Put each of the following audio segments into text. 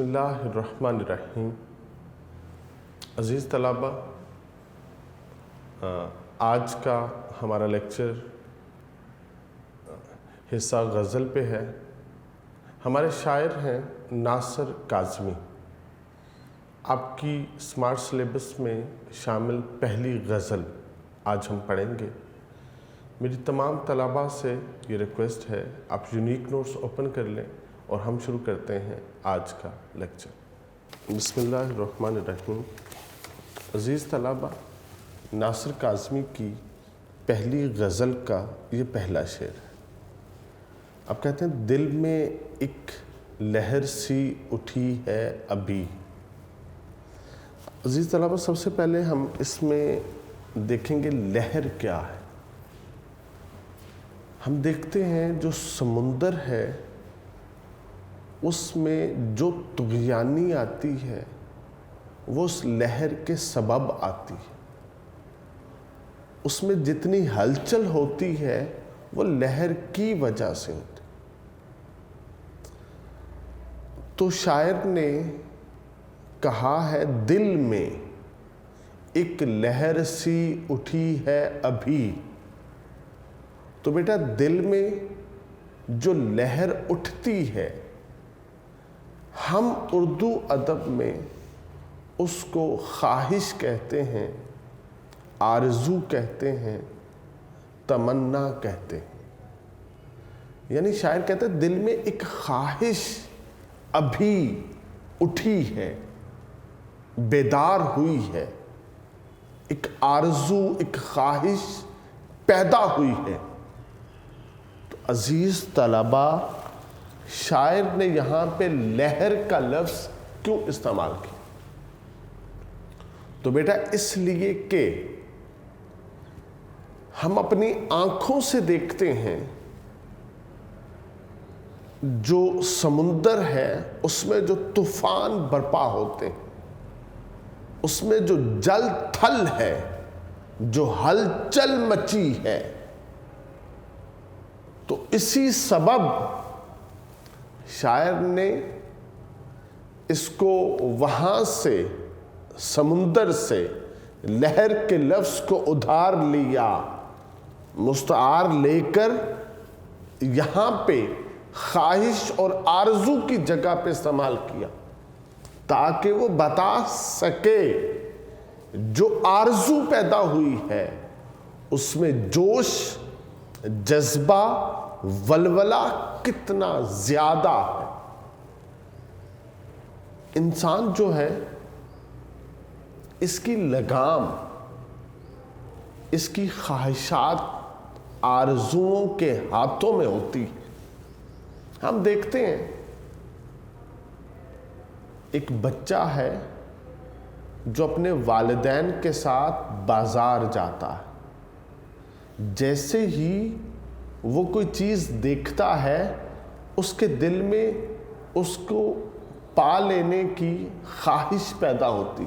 بسم اللہ الرحمن الرحیم۔ عزیز طلبہ، آج کا ہمارا لیکچر حصہ غزل پہ ہے۔ ہمارے شاعر ہیں ناصر کاظمی۔ آپ کی سمارٹ سلیبس میں شامل پہلی غزل آج ہم پڑھیں گے۔ میری تمام طلباء سے یہ ریکویسٹ ہے، آپ یونیک نوٹس اوپن کر لیں اور ہم شروع کرتے ہیں آج کا لیکچر۔ بسم اللہ الرحمن الرحیم۔ عزیز طلباء، ناصر کاظمی کی پہلی غزل کا یہ پہلا شعر ہے۔ آپ کہتے ہیں دل میں ایک لہر سی اٹھی ہے ابھی۔ عزیز طلباء، سب سے پہلے ہم اس میں دیکھیں گے لہر کیا ہے۔ ہم دیکھتے ہیں جو سمندر ہے اس میں جو طغیانی آتی ہے وہ اس لہر کے سبب آتی ہے۔ اس میں جتنی ہلچل ہوتی ہے وہ لہر کی وجہ سے ہوتی۔ تو شاعر نے کہا ہے دل میں ایک لہر سی اٹھی ہے ابھی۔ تو بیٹا، دل میں جو لہر اٹھتی ہے، ہم اردو ادب میں اس کو خواہش کہتے ہیں، آرزو کہتے ہیں، تمنا کہتے ہیں۔ یعنی شاعر کہتے ہیں دل میں ایک خواہش ابھی اٹھی ہے، بیدار ہوئی ہے، ایک آرزو، ایک خواہش پیدا ہوئی ہے۔ تو عزیز طلباء، شاعر نے یہاں پہ لہر کا لفظ کیوں استعمال کیا؟ تو بیٹا اس لیے کہ ہم اپنی آنکھوں سے دیکھتے ہیں جو سمندر ہے اس میں جو طوفان برپا ہوتے ہیں، اس میں جو جل تھل ہے، جو ہلچل مچی ہے، تو اسی سبب شاعر نے اس کو وہاں سے، سمندر سے لہر کے لفظ کو ادھار لیا، مستعار لے کر یہاں پہ خواہش اور آرزو کی جگہ پہ استعمال کیا، تاکہ وہ بتا سکے جو آرزو پیدا ہوئی ہے اس میں جوش، جذبہ، ولولہ کتنا زیادہ ہے۔ انسان جو ہے اس کی لگام، اس کی خواہشات آرزوؤں کے ہاتھوں میں ہوتی ہے۔ ہم دیکھتے ہیں ایک بچہ ہے جو اپنے والدین کے ساتھ بازار جاتا ہے، جیسے ہی وہ کوئی چیز دیکھتا ہے اس کے دل میں اس کو پا لینے کی خواہش پیدا ہوتی،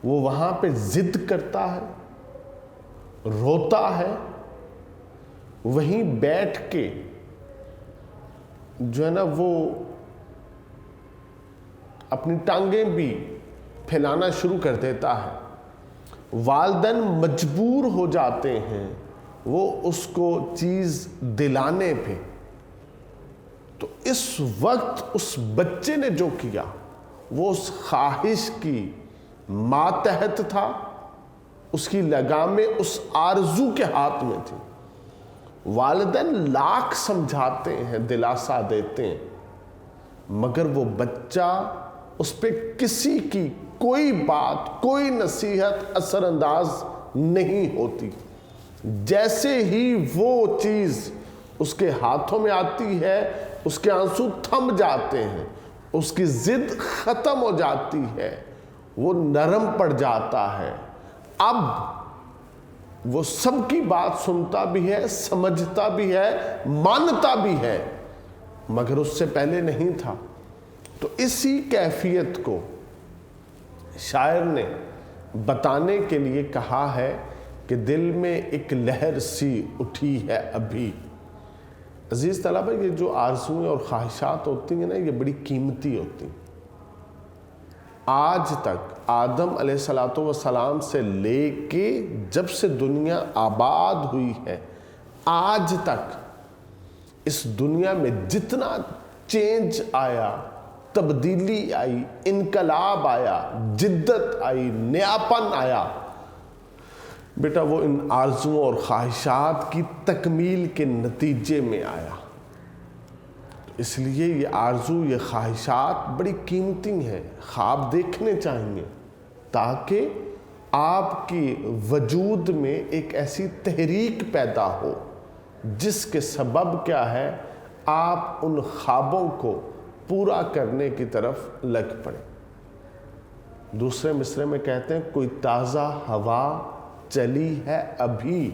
وہ وہاں پہ ضد کرتا ہے، روتا ہے، وہیں بیٹھ کے جو ہے نا وہ اپنی ٹانگیں بھی پھیلانا شروع کر دیتا ہے۔ والدین مجبور ہو جاتے ہیں وہ اس کو چیز دلانے پہ۔ تو اس وقت اس بچے نے جو کیا وہ اس خواہش کی ماتحت تھا، اس کی لگامیں اس آرزو کے ہاتھ میں تھی۔ والدین لاکھ سمجھاتے ہیں، دلاسا دیتے ہیں، مگر وہ بچہ اس پہ کسی کی کوئی بات، کوئی نصیحت اثر انداز نہیں ہوتی۔ جیسے ہی وہ چیز اس کے ہاتھوں میں آتی ہے اس کے آنسو تھم جاتے ہیں، اس کی ضد ختم ہو جاتی ہے، وہ نرم پڑ جاتا ہے۔ اب وہ سب کی بات سنتا بھی ہے، سمجھتا بھی ہے، مانتا بھی ہے، مگر اس سے پہلے نہیں تھا۔ تو اسی کیفیت کو شاعر نے بتانے کے لیے کہا ہے کہ دل میں ایک لہر سی اٹھی ہے ابھی۔ عزیز طلبہ، یہ جو آرزویں اور خواہشات ہوتی ہیں نا، یہ بڑی قیمتی ہوتی ہیں۔ آج تک آدم علیہ السلام سے لے کے جب سے دنیا آباد ہوئی ہے، آج تک اس دنیا میں جتنا چینج آیا، تبدیلی آئی، انقلاب آیا، جدت آئی، نیاپن آیا، بیٹا وہ ان آرزوؤں اور خواہشات کی تکمیل کے نتیجے میں آیا۔ اس لیے یہ آرزو، یہ خواہشات بڑی قیمتی ہیں، خواب دیکھنے چاہیے تاکہ آپ کی وجود میں ایک ایسی تحریک پیدا ہو جس کے سبب کیا ہے، آپ ان خوابوں کو پورا کرنے کی طرف لگ پڑیں۔ دوسرے مصرعے میں کہتے ہیں کوئی تازہ ہوا چلی ہے ابھی۔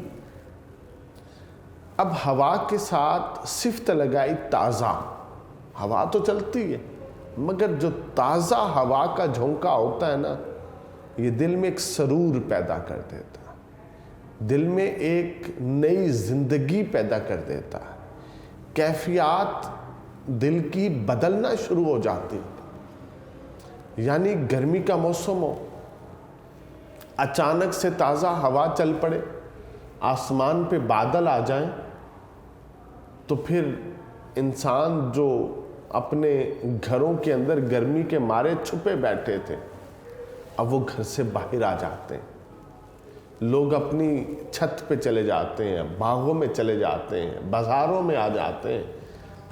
اب ہوا کے ساتھ صفت لگائی تازہ، ہوا تو چلتی ہے مگر جو تازہ ہوا کا جھونکا ہوتا ہے نا، یہ دل میں ایک سرور پیدا کر دیتا ہے، دل میں ایک نئی زندگی پیدا کر دیتا ہے، کیفیات دل کی بدلنا شروع ہو جاتی ہے۔ یعنی گرمی کا موسم ہو، اچانک سے تازہ ہوا چل پڑے، آسمان پہ بادل آ جائیں، تو پھر انسان جو اپنے گھروں کے اندر گرمی کے مارے چھپے بیٹھے تھے، اب وہ گھر سے باہر آ جاتے ہیں، لوگ اپنی چھت پہ چلے جاتے ہیں، باغوں میں چلے جاتے ہیں، بازاروں میں آ جاتے ہیں،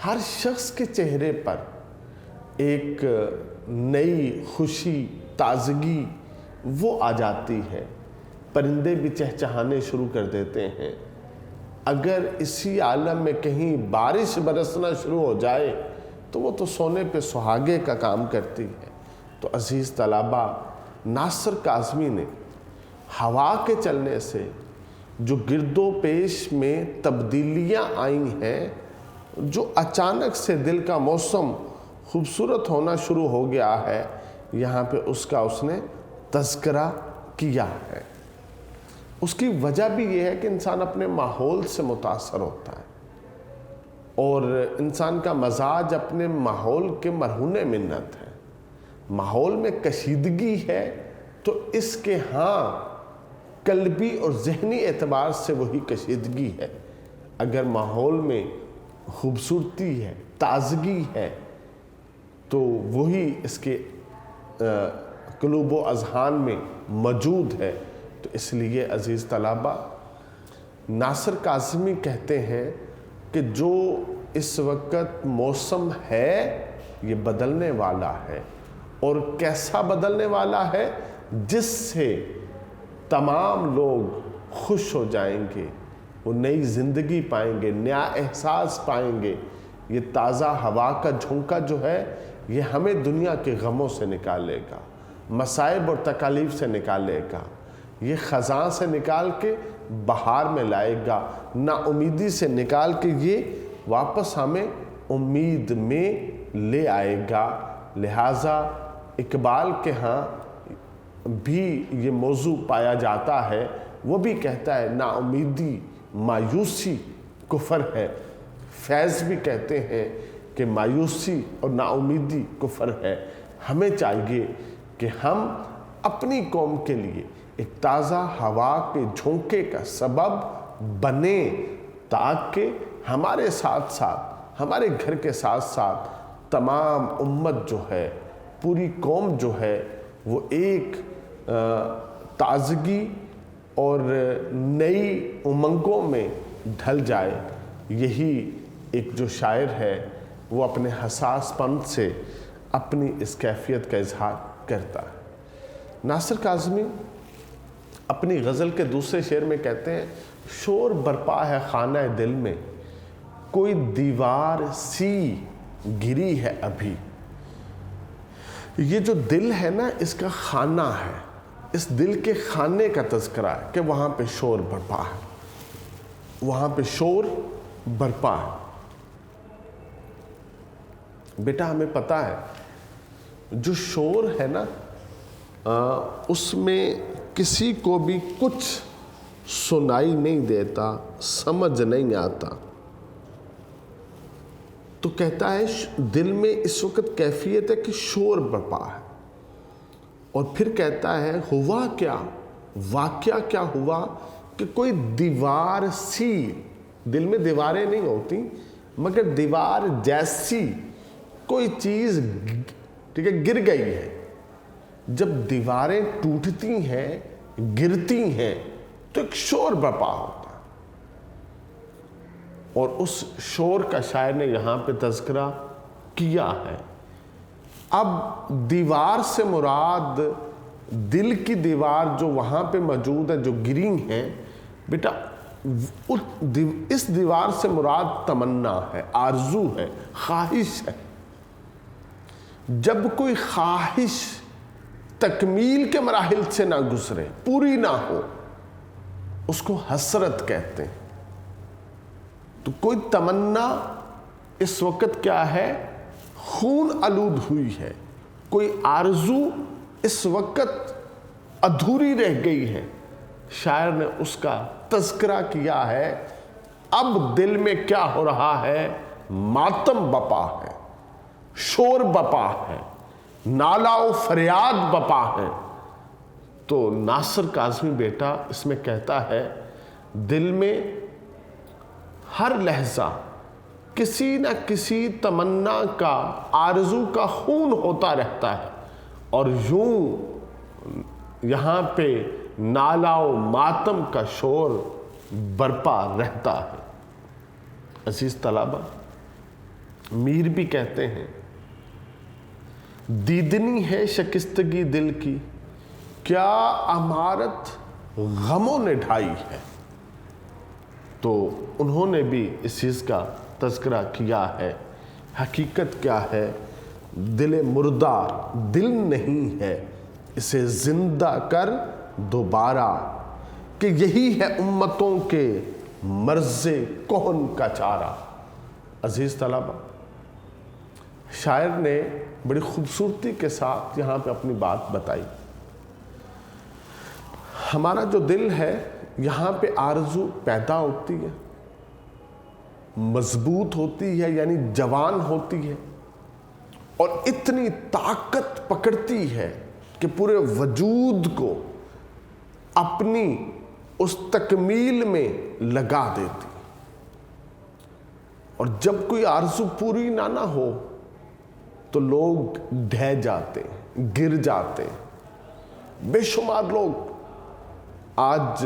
ہر شخص کے چہرے پر ایک نئی خوشی، تازگی وہ آ جاتی ہے، پرندے بھی چہچہانے شروع کر دیتے ہیں۔ اگر اسی عالم میں کہیں بارش برسنا شروع ہو جائے تو وہ تو سونے پہ سہاگے کا کام کرتی ہے۔ تو عزیز طلبہ، ناصر کاظمی نے ہوا کے چلنے سے جو گرد و پیش میں تبدیلیاں آئی ہیں، جو اچانک سے دل کا موسم خوبصورت ہونا شروع ہو گیا ہے، یہاں پہ اس نے تذکرہ کیا ہے۔ اس کی وجہ بھی یہ ہے کہ انسان اپنے ماحول سے متاثر ہوتا ہے، اور انسان کا مزاج اپنے ماحول کے مرہون منت ہے۔ ماحول میں کشیدگی ہے تو اس کے قلبی اور ذہنی اعتبار سے وہی کشیدگی ہے۔ اگر ماحول میں خوبصورتی ہے، تازگی ہے، تو وہی اس کے قلوب و اذہان میں موجود ہے۔ تو اس لیے عزیز طلبہ، ناصر کاظمی کہتے ہیں کہ جو اس وقت موسم ہے یہ بدلنے والا ہے، اور کیسا بدلنے والا ہے؟ جس سے تمام لوگ خوش ہو جائیں گے، وہ نئی زندگی پائیں گے، نیا احساس پائیں گے۔ یہ تازہ ہوا کا جھونکا جو ہے، یہ ہمیں دنیا کے غموں سے نکالے گا، مصائب اور تکالیف سے نکالے گا، یہ خزاں سے نکال کے بہار میں لائے گا، نا امیدی سے نکال کے یہ واپس ہمیں امید میں لے آئے گا۔ لہٰذا اقبال کے ہاں بھی یہ موضوع پایا جاتا ہے، وہ بھی کہتا ہے نا امیدی مایوسی کفر ہے۔ فیض بھی کہتے ہیں کہ مایوسی اور نا امیدی کفر ہے۔ ہمیں چاہیے کہ ہم اپنی قوم کے لیے ایک تازہ ہوا کے جھونکے کا سبب بنیں، تاکہ ہمارے ساتھ ساتھ، ہمارے گھر کے ساتھ ساتھ تمام امت جو ہے، پوری قوم جو ہے، وہ ایک تازگی اور نئی امنگوں میں ڈھل جائے۔ یہی ایک جو شاعر ہے وہ اپنے حساس پن سے اپنی اس کیفیت کا اظہار کرتا ہے۔ ناصر کاظمی اپنی غزل کے دوسرے شعر میں کہتے ہیں، شور برپا ہے خانہ دل میں، کوئی دیوار سی گری ہے ابھی۔ یہ جو دل ہے نا، اس کا خانہ ہے، اس دل کے خانے کا تذکرہ ہے کہ وہاں پہ شور برپا ہے، وہاں پہ شور برپا ہے۔ بیٹا ہمیں پتہ ہے جو شور ہے نا، اس میں کسی کو بھی کچھ سنائی نہیں دیتا، سمجھ نہیں آتا۔ تو کہتا ہے دل میں اس وقت کیفیت ہے کہ شور برپا ہے، اور پھر کہتا ہے ہوا کیا، واقعہ کیا ہوا کہ کوئی دیوار سی، دل میں دیواریں نہیں ہوتی مگر دیوار جیسی کوئی چیز ٹھیک ہے گر گئی ہے۔ جب دیواریں ٹوٹتی ہیں، گرتی ہیں، تو ایک شور برپا ہوتا ہے، اور اس شور کا شاعر نے یہاں پہ تذکرہ کیا ہے۔ اب دیوار سے مراد دل کی دیوار جو وہاں پہ موجود ہے، جو گری ہے بیٹا، اس دیوار سے مراد تمنا ہے، آرزو ہے، خواہش ہے۔ جب کوئی خواہش تکمیل کے مراحل سے نہ گزرے، پوری نہ ہو، اس کو حسرت کہتے ہیں۔ تو کوئی تمنا اس وقت کیا ہے، خون آلود ہوئی ہے، کوئی آرزو اس وقت ادھوری رہ گئی ہے، شاعر نے اس کا تذکرہ کیا ہے۔ اب دل میں کیا ہو رہا ہے، ماتم بپا ہے، شور بپا ہے، نالا و فریاد بپا ہے۔ تو ناصر کاظمی بیٹا اس میں کہتا ہے دل میں ہر لحظہ کسی نہ کسی تمنا کا، آرزو کا خون ہوتا رہتا ہے، اور یوں یہاں پہ نالا و ماتم کا شور برپا رہتا ہے۔ عزیز طلبہ، میر بھی کہتے ہیں دیدنی ہے شکستگی دل کی، کیا عمارت غموں نے ڈھائی ہے۔ تو انہوں نے بھی اس چیز کا تذکرہ کیا ہے۔ حقیقت کیا ہے، دل مردہ دل نہیں ہے، اسے زندہ کر دوبارہ، کہ یہی ہے امتوں کے مرض کہن کا چارہ۔ عزیز طلبہ، شاعر نے بڑی خوبصورتی کے ساتھ یہاں پہ اپنی بات بتائی۔ ہمارا جو دل ہے، یہاں پہ آرزو پیدا ہوتی ہے، مضبوط ہوتی ہے، یعنی جوان ہوتی ہے، اور اتنی طاقت پکڑتی ہے کہ پورے وجود کو اپنی اس تکمیل میں لگا دیتی۔ اور جب کوئی آرزو پوری نہ ہو تو لوگ ڈھہ جاتے ہیں، گر جاتے ہیں۔ بے شمار لوگ آج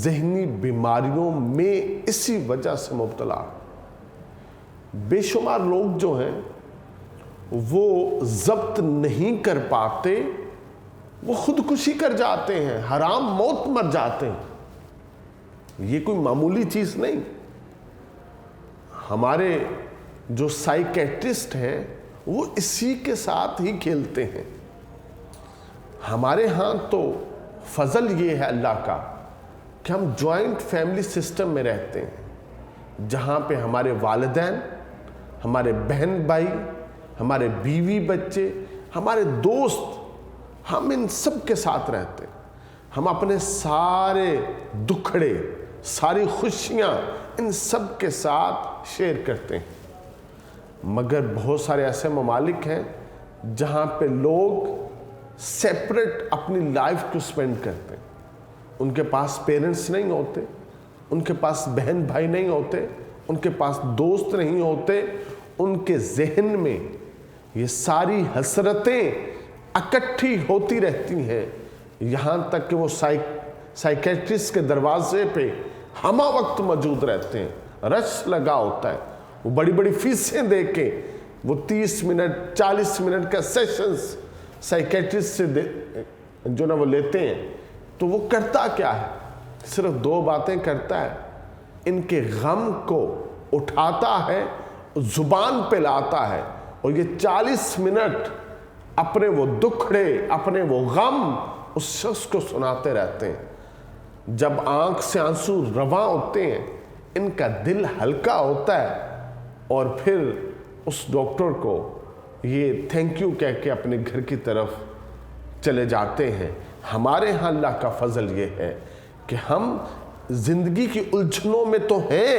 ذہنی بیماریوں میں اسی وجہ سے مبتلا ہیں۔ بے شمار لوگ جو ہیں وہ ضبط نہیں کر پاتے، وہ خودکشی کر جاتے ہیں، حرام موت مر جاتے ہیں۔ یہ کوئی معمولی چیز نہیں۔ ہمارے جو سائیکیٹرسٹ ہیں وہ اسی کے ساتھ ہی کھیلتے ہیں۔ ہمارے ہاں تو فضل یہ ہے اللہ کا کہ ہم جوائنٹ فیملی سسٹم میں رہتے ہیں، جہاں پہ ہمارے والدین، ہمارے بہن بھائی، ہمارے بیوی بچے، ہمارے دوست، ہم ان سب کے ساتھ رہتے ہیں۔ ہم اپنے سارے دکھڑے، ساری خوشیاں ان سب کے ساتھ شیئر کرتے ہیں۔ مگر بہت سارے ایسے ممالک ہیں جہاں پہ لوگ سیپریٹ اپنی لائف کو سپینڈ کرتے ہیں۔ ان کے پاس پیرنٹس نہیں ہوتے، ان کے پاس بہن بھائی نہیں ہوتے، ان کے پاس دوست نہیں ہوتے، ان کے ذہن میں یہ ساری حسرتیں اکٹھی ہوتی رہتی ہیں، یہاں تک کہ وہ سائیکیٹرسٹ کے دروازے پہ ہمہ وقت موجود رہتے ہیں۔ رش لگا ہوتا ہے، وہ بڑی بڑی فیسیں دے کے وہ 30 منٹ 40 منٹ کا سیشنز سائیکیٹرسٹ سے جو نا وہ لیتے ہیں۔ تو وہ کرتا کیا ہے، صرف 2 باتیں کرتا ہے، ان کے غم کو اٹھاتا ہے، زبان پہ لاتا ہے، اور یہ 40 منٹ اپنے وہ دکھڑے، اپنے وہ غم اس شخص کو سناتے رہتے ہیں۔ جب آنکھ سے آنسو رواں ہوتے ہیں، ان کا دل ہلکا ہوتا ہے، اور پھر اس ڈاکٹر کو یہ تھینک یو کہہ کے اپنے گھر کی طرف چلے جاتے ہیں۔ ہمارے ہاں اللہ کا فضل یہ ہے کہ ہم زندگی کی الجھنوں میں تو ہیں،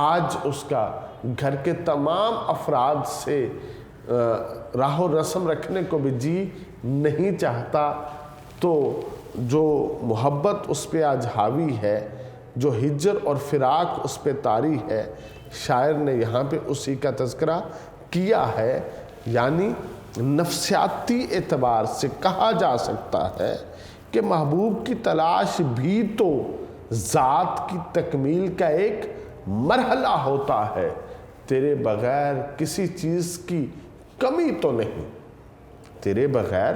آج اس کا گھر کے تمام افراد سے راہ و رسم رکھنے کو بھی جی نہیں چاہتا، تو جو محبت اس پہ آج حاوی ہے، جو ہجر اور فراق اس پہ طاری ہے، شاعر نے یہاں پہ اسی کا تذکرہ کیا ہے۔ یعنی نفسیاتی اعتبار سے کہا جا سکتا ہے کہ محبوب کی تلاش بھی تو ذات کی تکمیل کا ایک مرحلہ ہوتا ہے۔ تیرے بغیر کسی چیز کی کمی تو نہیں، تیرے بغیر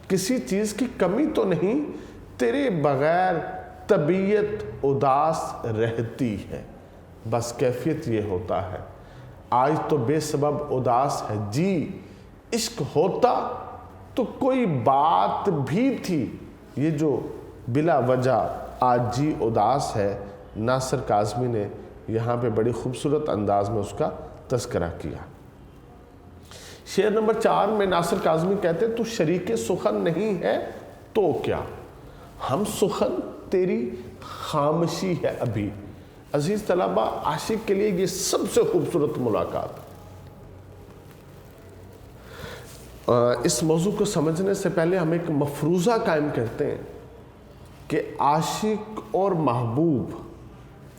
کسی چیز کی کمی تو نہیں، تیرے بغیر طبیعت اداس رہتی ہے۔ بس کیفیت یہ ہوتا ہے، آج تو بے سبب اداس ہے جی، عشق ہوتا تو کوئی بات بھی تھی۔ یہ جو بلا وجہ آج جی اداس ہے، ناصر کاظمی نے یہاں پہ بڑی خوبصورت انداز میں اس کا تذکرہ کیا۔ شعر نمبر 4 میں ناصر کاظمی کہتے تو شریک سخن نہیں ہے تو کیا، ہم سخن تیری خامشی ہے ابھی۔ عزیز طلبہ، عاشق کے لیے یہ سب سے خوبصورت ملاقات۔ اس موضوع کو سمجھنے سے پہلے ہم ایک مفروضہ قائم کرتے ہیں کہ عاشق اور محبوب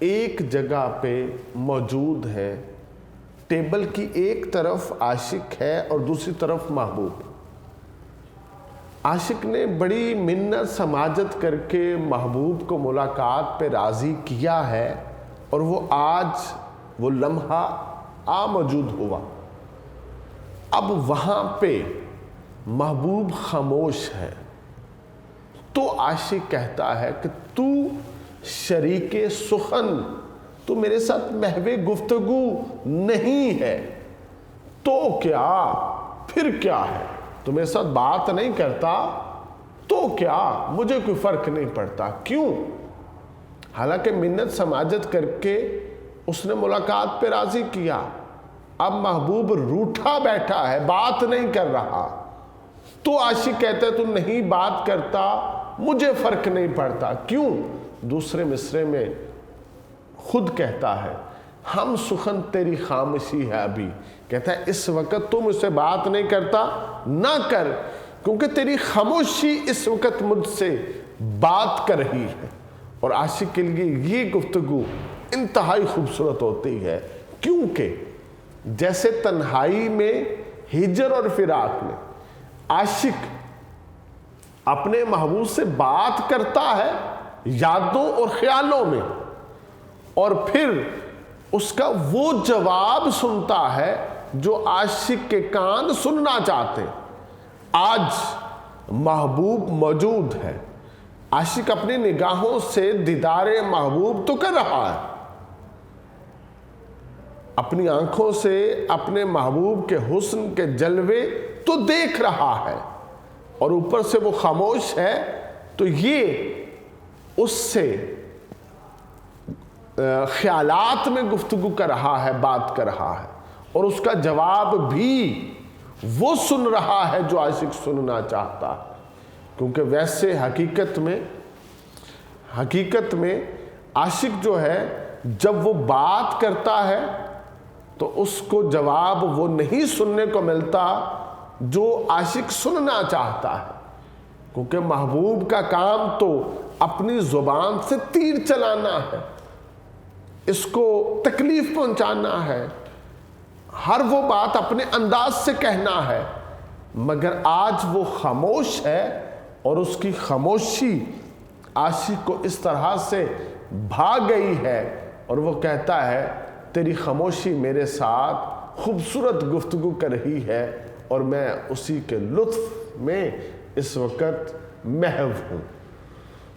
ایک جگہ پہ موجود ہیں۔ ٹیبل کی ایک طرف عاشق ہے اور دوسری طرف محبوب۔ عاشق نے بڑی منت سماجت کر کے محبوب کو ملاقات پہ راضی کیا ہے، اور وہ آج وہ لمحہ آ موجود ہوا۔ اب وہاں پہ محبوب خاموش ہے، تو عاشق کہتا ہے کہ تو شریک سخن، تو میرے ساتھ محو گفتگو نہیں ہے تو کیا، پھر کیا ہے، تو میرے ساتھ بات نہیں کرتا تو کیا، مجھے کوئی فرق نہیں پڑتا۔ کیوں؟ حالانکہ منت سماجت کر کے اس نے ملاقات پہ راضی کیا، اب محبوب روٹھا بیٹھا ہے، بات نہیں کر رہا، تو عاشق کہتا ہے تو نہیں بات کرتا، مجھے فرق نہیں پڑتا۔ کیوں؟ دوسرے مصرے میں خود کہتا ہے ہم سخن تیری خامشی ہے ابھی، کہتا ہے اس وقت تو مجھ سے بات نہیں کرتا، نہ کر، کیونکہ تیری خاموشی اس وقت مجھ سے بات کر رہی ہے۔ اور عاشق کے لیے یہ گفتگو انتہائی خوبصورت ہوتی ہے، کیونکہ جیسے تنہائی میں ہجر اور فراق میں عاشق اپنے محبوب سے بات کرتا ہے یادوں اور خیالوں میں، اور پھر اس کا وہ جواب سنتا ہے جو عاشق کے کان سننا چاہتے ہیں۔ آج محبوب موجود ہے، عاشق اپنی نگاہوں سے دیدار محبوب تو کر رہا ہے، اپنی آنکھوں سے اپنے محبوب کے حسن کے جلوے تو دیکھ رہا ہے، اور اوپر سے وہ خاموش ہے، تو یہ اس سے خیالات میں گفتگو کر رہا ہے، بات کر رہا ہے، اور اس کا جواب بھی وہ سن رہا ہے جو عاشق سننا چاہتا ہے۔ کیونکہ ویسے حقیقت میں عاشق جو ہے جب وہ بات کرتا ہے تو اس کو جواب وہ نہیں سننے کو ملتا جو عاشق سننا چاہتا ہے، کیونکہ محبوب کا کام تو اپنی زبان سے تیر چلانا ہے، اس کو تکلیف پہنچانا ہے، ہر وہ بات اپنے انداز سے کہنا ہے، مگر آج وہ خاموش ہے، اور اس کی خاموشی عاشق کو اس طرح سے بھا گئی ہے، اور وہ کہتا ہے تیری خاموشی میرے ساتھ خوبصورت گفتگو کر رہی ہے، اور میں اسی کے لطف میں اس وقت محو ہوں۔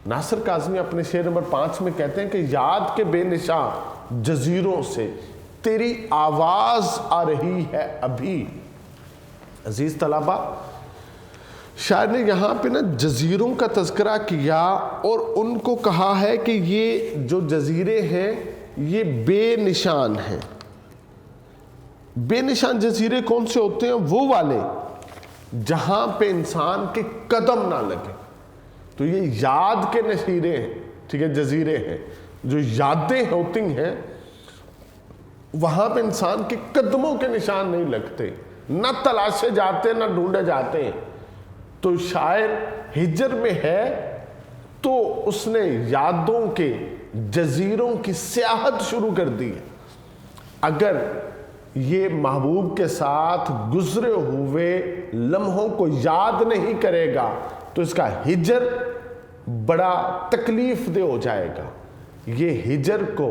ناصر کاظمی اپنے شعر نمبر 5 میں کہتے ہیں کہ یاد کے بے نشان جزیروں سے تیری آواز آ رہی ہے ابھی۔ عزیز طلبہ، شاعر نے یہاں پہ جزیروں کا تذکرہ کیا، اور ان کو کہا ہے کہ یہ جو جزیرے ہیں یہ بے نشان ہیں۔ بے نشان جزیرے کون سے ہوتے ہیں؟ وہ والے جہاں پہ انسان کے قدم نہ لگے۔ تو یہ یاد کے جزیرے ہیں، جو یادیں ہوتی ہیں وہاں پہ انسان کے قدموں کے نشان نہیں لگتے، نہ تلاشے جاتے نہ ڈھونڈے جاتے ہیں۔ تو شاعر ہجر میں ہے تو اس نے یادوں کے جزیروں کی سیاحت شروع کر دی ہے۔ اگر یہ محبوب کے ساتھ گزرے ہوئے لمحوں کو یاد نہیں کرے گا تو اس کا ہجر بڑا تکلیف دہ ہو جائے گا۔ یہ ہجر کو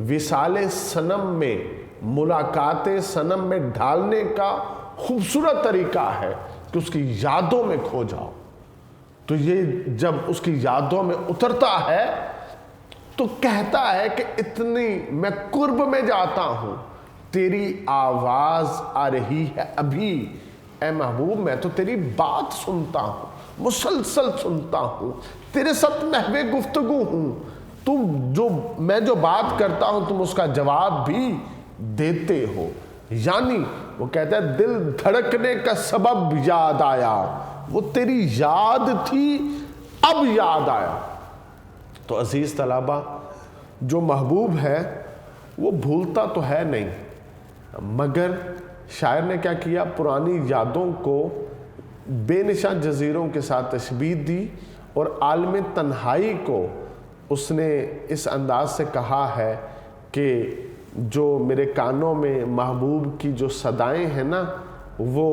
وصال صنم میں، ملاقات صنم میں ڈھالنے کا خوبصورت طریقہ ہے کہ اس کی یادوں میں کھو جاؤ۔ تو یہ جب اس کی یادوں میں اترتا ہے تو کہتا ہے کہ اتنی میں قرب میں جاتا ہوں، تیری آواز آ رہی ہے ابھی، اے محبوب میں تو تیری بات سنتا ہوں، مسلسل سنتا ہوں، تیرے ساتھ محو گفتگو ہوں، میں جو بات کرتا ہوں تم اس کا جواب بھی دیتے ہو۔ یعنی وہ کہتا ہے دل دھڑکنے کا سبب یاد آیا، وہ تیری یاد تھی اب یاد آیا۔ تو عزیز طلبہ، جو محبوب ہے وہ بھولتا تو ہے نہیں، مگر شاعر نے کیا کیا، پرانی یادوں کو بے نشان جزیروں کے ساتھ تشبیہ دی، اور عالم تنہائی کو اس نے اس انداز سے کہا ہے کہ جو میرے کانوں میں محبوب کی جو صدائیں ہیں نا وہ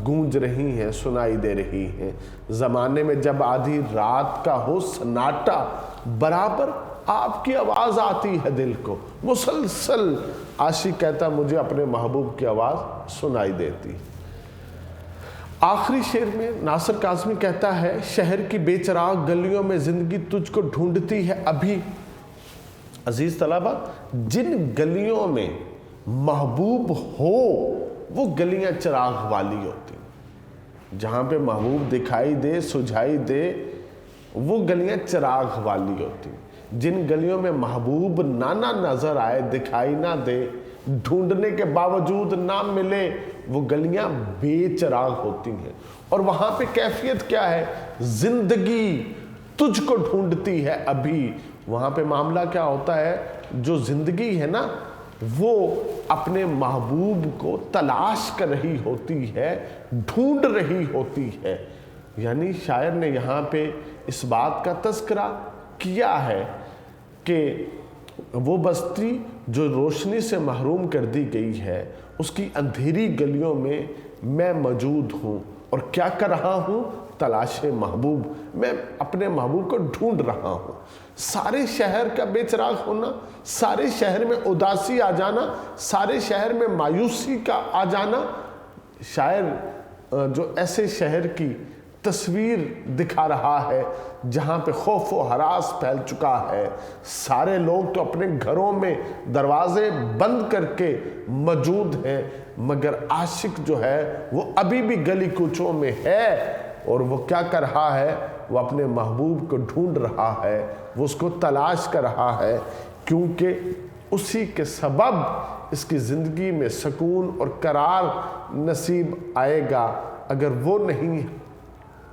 گونج رہی ہیں، سنائی دے رہی ہیں۔ زمانے میں جب آدھی رات کا ہو سناٹا، برابر آپ کی آواز آتی ہے دل کو، مسلسل عاشق کہتا مجھے اپنے محبوب کی آواز سنائی دیتی۔ آخری شعر میں ناصر کاظمی کہتا ہے شہر کی بے چراغ گلیوں میں زندگی تجھ کو ڈھونڈتی ہے ابھی۔ عزیز طلبہ، جن گلیوں میں محبوب ہو وہ گلیاں چراغ والی ہوتی ہیں، جہاں پہ محبوب دکھائی دے، سجھائی دے، وہ گلیاں چراغ والی ہوتی ہیں۔ جن گلیوں میں محبوب نہ نظر آئے، دکھائی نہ دے، ڈھونڈنے کے باوجود نہ ملے، وہ گلیاں بے چراغ ہوتی ہیں۔ اور وہاں پہ کیفیت کیا ہے؟ زندگی تجھ کو ڈھونڈتی ہے ابھی۔ وہاں پہ معاملہ کیا ہوتا ہے؟ جو زندگی ہے نا وہ اپنے محبوب کو تلاش کر رہی ہوتی ہے، ڈھونڈ رہی ہوتی ہے۔ یعنی شاعر نے یہاں پہ اس بات کا تذکرہ کیا ہے کہ وہ بستی جو روشنی سے محروم کر دی گئی ہے، اس کی اندھیری گلیوں میں موجود ہوں، اور کیا کر رہا ہوں؟ تلاش محبوب، میں اپنے محبوب کو ڈھونڈ رہا ہوں۔ سارے شہر کا بے چراغ ہونا، سارے شہر میں اداسی آ جانا، سارے شہر میں مایوسی کا آ جانا، شاعر جو ایسے شہر کی تصویر دکھا رہا ہے جہاں پہ خوف و ہراس پھیل چکا ہے، سارے لوگ تو اپنے گھروں میں دروازے بند کر کے موجود ہیں، مگر عاشق جو ہے وہ ابھی بھی گلی کوچوں میں ہے، اور وہ کیا کر رہا ہے؟ وہ اپنے محبوب کو ڈھونڈ رہا ہے، وہ اس کو تلاش کر رہا ہے، کیونکہ اسی کے سبب اس کی زندگی میں سکون اور قرار نصیب آئے گا۔ اگر وہ نہیں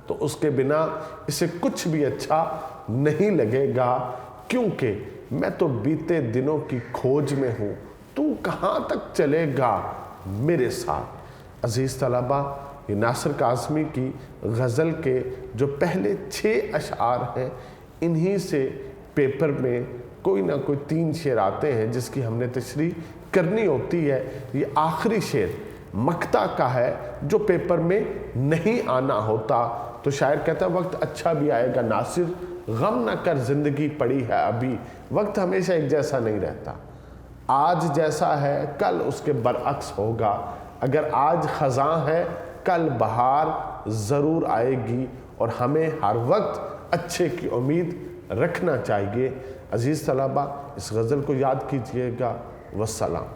تو اس کے بنا اسے کچھ بھی اچھا نہیں لگے گا، کیونکہ میں تو بیتے دنوں کی کھوج میں ہوں، تو کہاں تک چلے گا میرے ساتھ۔ عزیز طلبہ، یہ ناصر کاظمی کی غزل کے جو پہلے 6 اشعار ہیں، انہی سے پیپر میں کوئی نہ کوئی 3 شعر آتے ہیں جس کی ہم نے تشریح کرنی ہوتی ہے۔ یہ آخری شعر مقطع کا ہے جو پیپر میں نہیں آنا ہوتا، تو شاعر کہتا ہے وقت اچھا بھی آئے گا ناصر، غم نہ کر زندگی پڑی ہے ابھی۔ وقت ہمیشہ ایک جیسا نہیں رہتا، آج جیسا ہے کل اس کے برعکس ہوگا۔ اگر آج خزاں ہے کل بہار ضرور آئے گی، اور ہمیں ہر وقت اچھے کی امید رکھنا چاہیے۔ عزیز طلبہ، اس غزل کو یاد کیجئے گا۔ والسلام۔